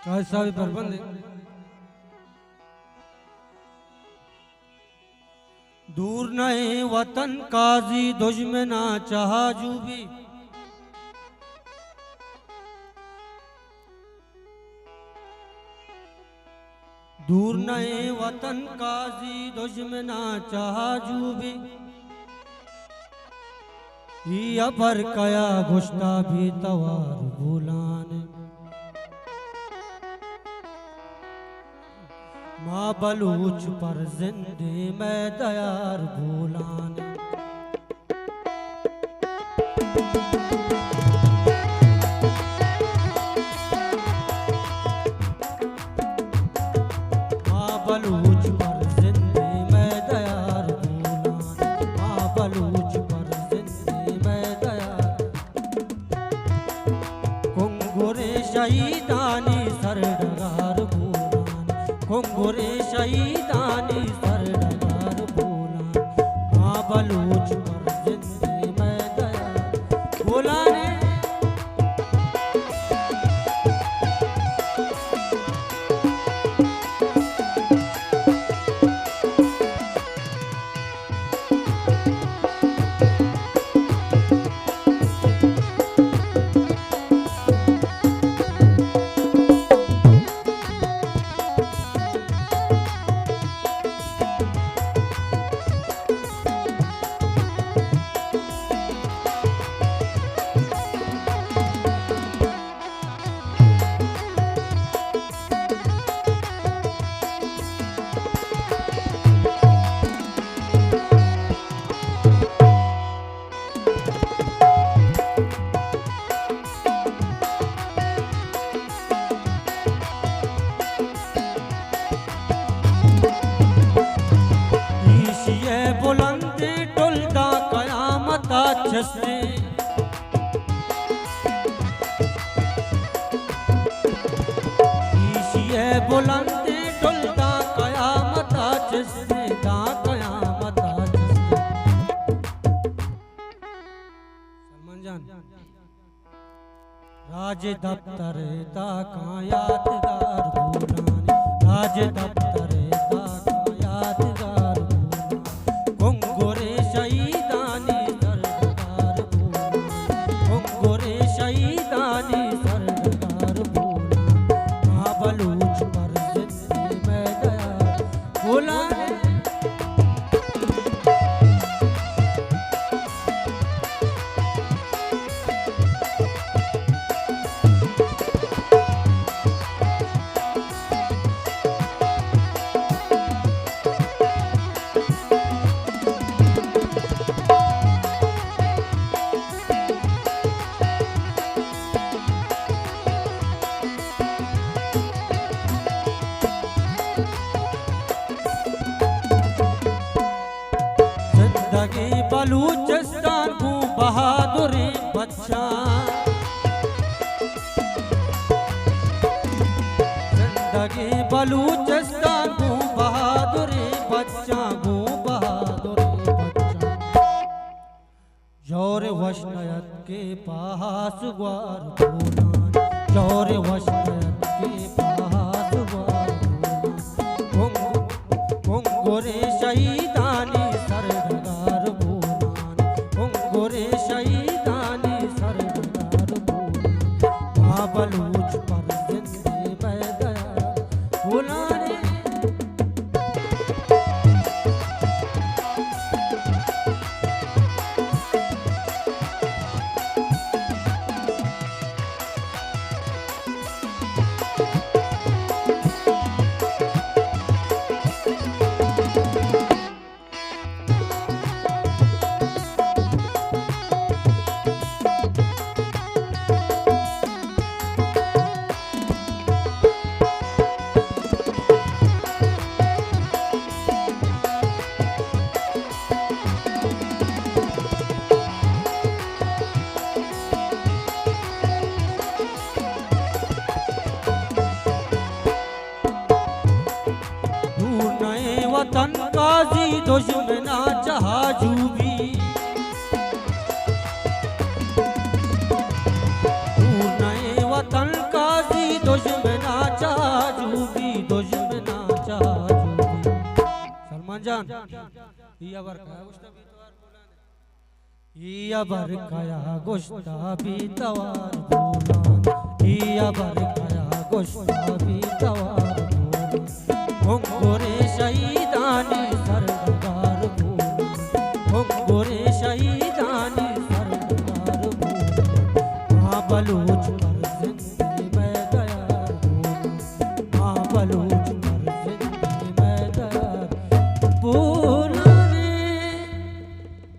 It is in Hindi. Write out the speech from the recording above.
ऐसा भी प्रबंध दूर नहीं वतन काजी दुश्मना चाहा जूबी दूर नहीं वतन काजी दुश्मना चाहा जूबी ये पर कया गुस्ता भी तवार भूलाने माँ बलूच पर जिंदे में दयार भूलाने माँ बलूच पर जिंदे में दयार भूलाने माँ बलूच पर जिंदे में दयार कुंगुरे शहीदानी सरडगार कुंगुरे शहीदानी सरदार बोला माँ बलूच पर जिंदगी में दया बोला ने बुलंदी टुलदा कयामत छसे ईशिए बुलंदी टुलदा कयामत छसे दा कयामत छसे सलमान जान राज दफ्तर दा का यादगार भूलाने राज दफ्तर दा का यादगार कुंगुरे शहीदानी सरदार बोला कुंगुरे शहीदानी सरदार बोला माँ बलूच पर जिंदगी में दया बोला जिंदगी बलूचिस्तान को बहादुरी बच्चा जिंदगी बलूचिस्तान को बहादुरी बच्चा को बहादुरी बच्चा जोर वशनयत के पास ग्वार बोला जोर वशनयत के पास ग्वार बोला कुंगुरे शहीदानी सरदार बोला कुंगुरे शहीदानी सरदार बोला माँ बलूच पर जिंदगी में दया बोला वतन काजी दुश्मना चाहा जूबी तू नए वतन काजी दुश्मना चाजूबी दुश्मना चाजूबी सलमान जान ये अबर कया गोश्ता भी तवार बोलान ये अबर कया गोश्ता भी तवार बोलान